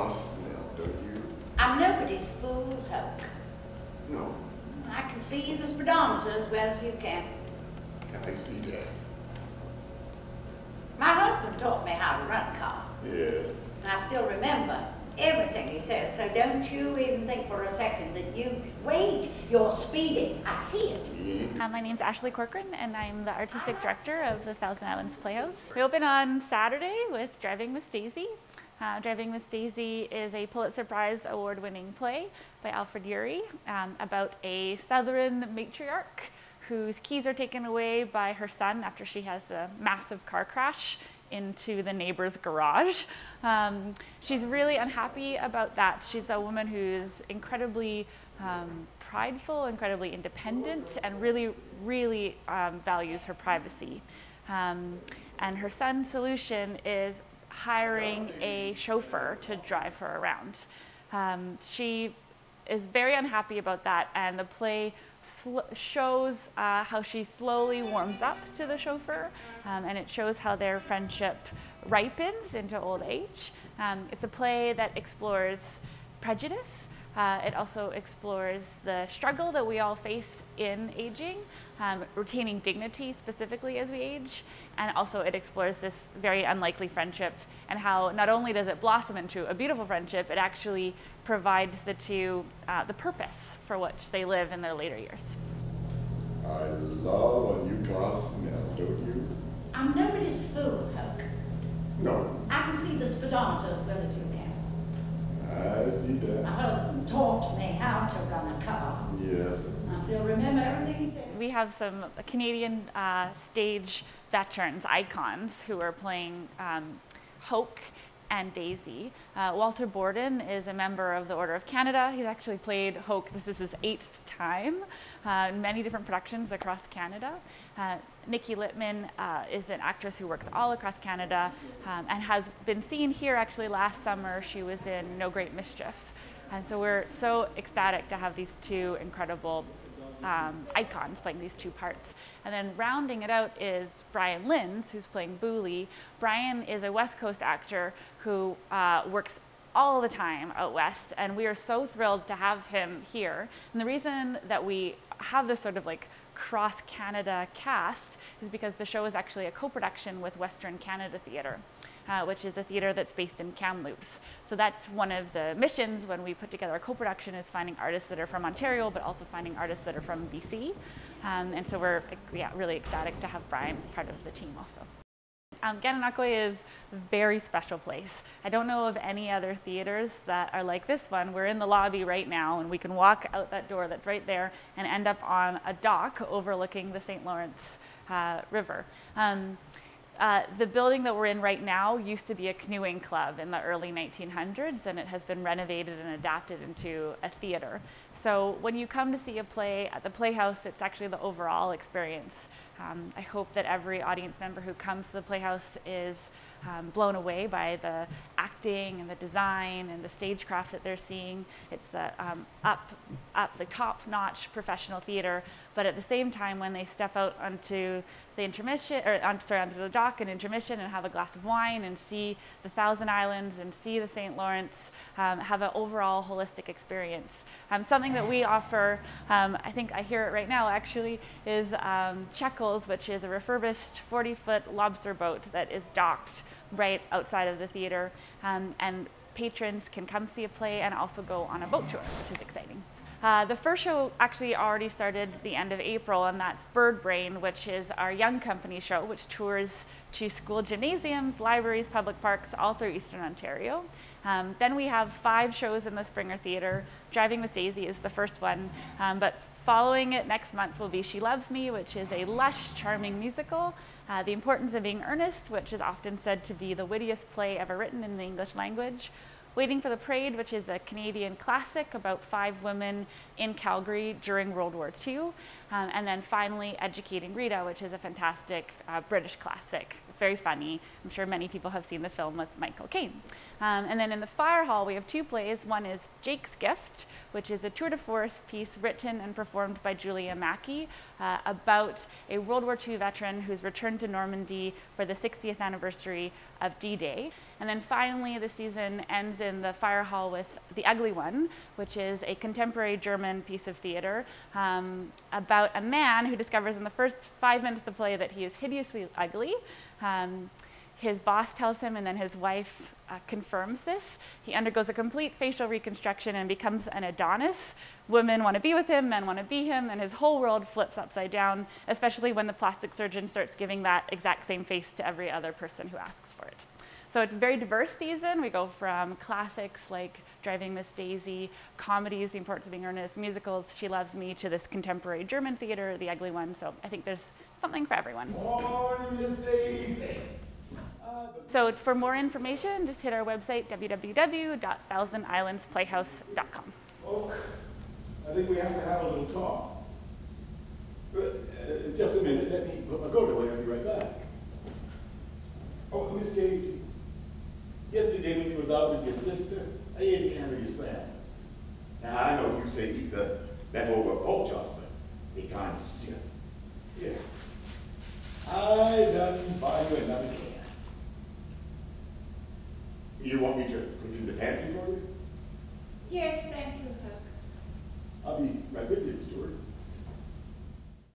car smell, don't you? I'm nobody's fool, Hoke. No. I can see the speedometer as well as you can. I see that. My husband taught me how to run a car. Yes. And I still remember everything he said, so don't you even think for a second that wait, you're speeding. I see it. Yeah. My name's Ashlie Corcoran, and I'm the artistic director of the Thousand Islands Playhouse. We open on Saturday with Driving Miss Daisy. Driving Miss Daisy is a Pulitzer Prize award-winning play by Alfred Urey about a Southern matriarch whose keys are taken away by her son after she has a massive car crash into the neighbor's garage. She's really unhappy about that. She's a woman who's incredibly prideful, incredibly independent, and really values her privacy. And her son's solution is hiring a chauffeur to drive her around. She is very unhappy about that, and the play shows how she slowly warms up to the chauffeur, and it shows how their friendship ripens into old age. It's a play that explores prejudice. It also explores the struggle that we all face in aging, retaining dignity specifically as we age, and also it explores this very unlikely friendship and how not only does it blossom into a beautiful friendship, it actually provides the two the purpose for which they live in their later years. I love a new car smell, don't you? I'm nobody's fool, Hoke. No. I can see the speedometer as well as you can. I see that. My husband taught me how to run a car. Yes. I still remember everything he said. We have some Canadian stage veterans, icons, who are playing Hoke and Daisy. Walter Borden is a member of the Order of Canada. He's actually played Hoke, this is his 8th time, in many different productions across Canada. Nikki Littman is an actress who works all across Canada and has been seen here actually last summer. She was in No Great Mischief. And so we're so ecstatic to have these two incredible icons playing these two parts. And then rounding it out is Brian Linz, who's playing Booley. Brian is a West Coast actor who works all the time out west, and we are so thrilled to have him here. And the reason that we have this sort of like cross-Canada cast is because the show is actually a co-production with Western Canada Theatre, which is a theatre that's based in Kamloops. So that's one of the missions when we put together a co-production, is finding artists that are from Ontario, but also finding artists that are from BC. And so we're really ecstatic to have Brian as part of the team also. Gananoque is a very special place. I don't know of any other theaters that are like this one. We're in the lobby right now, and we can walk out that door that's right there and end up on a dock overlooking the St. Lawrence River. The building that we're in right now used to be a canoeing club in the early 1900s, and it has been renovated and adapted into a theater. So when you come to see a play at the Playhouse, it's actually the overall experience. I hope that every audience member who comes to the Playhouse is blown away by the acting and the design and the stagecraft that they're seeing. It's the the top-notch professional theater, but at the same time, when they step out onto the intermission, or onto the dock and intermission, and have a glass of wine and see the Thousand Islands and see the St. Lawrence, have an overall holistic experience. Something that we offer, I think I hear it right now actually, is Checkles, which is a refurbished 40-foot lobster boat that is docked right outside of the theater, and patrons can come see a play and also go on a boat tour, which is exciting. The first show actually already started the end of April, and that's Bird Brain, which is our young company show, which tours to school gymnasiums, libraries, public parks, all through Eastern Ontario. Then we have 5 shows in the Springer Theatre. Driving Miss Daisy is the first one, but following it next month will be She Loves Me, which is a lush, charming musical. The Importance of Being Earnest, which is often said to be the wittiest play ever written in the English language. Waiting for the Parade, which is a Canadian classic about 5 women in Calgary during World War II. And then finally, Educating Rita, which is a fantastic British classic, very funny. I'm sure many people have seen the film with Michael Caine. And then in the Fire Hall, we have 2 plays. One is Jake's Gift, which is a tour de force piece written and performed by Julia Mackey about a World War II veteran who's returned to Normandy for the 60th anniversary of D-Day. And then finally, the season ends in the fire hall with The Ugly One, which is a contemporary German piece of theater about a man who discovers in the first 5 minutes of the play that he is hideously ugly. His boss tells him, and then his wife confirms this. He undergoes a complete facial reconstruction and becomes an Adonis. Women want to be with him, men want to be him, and his whole world flips upside down, especially when the plastic surgeon starts giving that exact same face to every other person who asks for it. So it's a very diverse season. We go from classics like Driving Miss Daisy, comedies, The Importance of Being Earnest, musicals, She Loves Me, to this contemporary German theater, The Ugly One. So I think there's something for everyone. Morning, Miss Daisy. So for more information, just hit our website, www.thousandislandsplayhouse.com. Oh, I think we have to have a little talk. Just a minute, let me put my coat away, I'll be right back. Oh, Miss Daisy, yesterday when you was out with your sister, I ate a can of your salmon. Now, I know you say eat the leftover pork chops, but they kind of stiff. Yeah. I done buy you another can. You want me to put it in the pantry for you? Yes, thank you, Hook.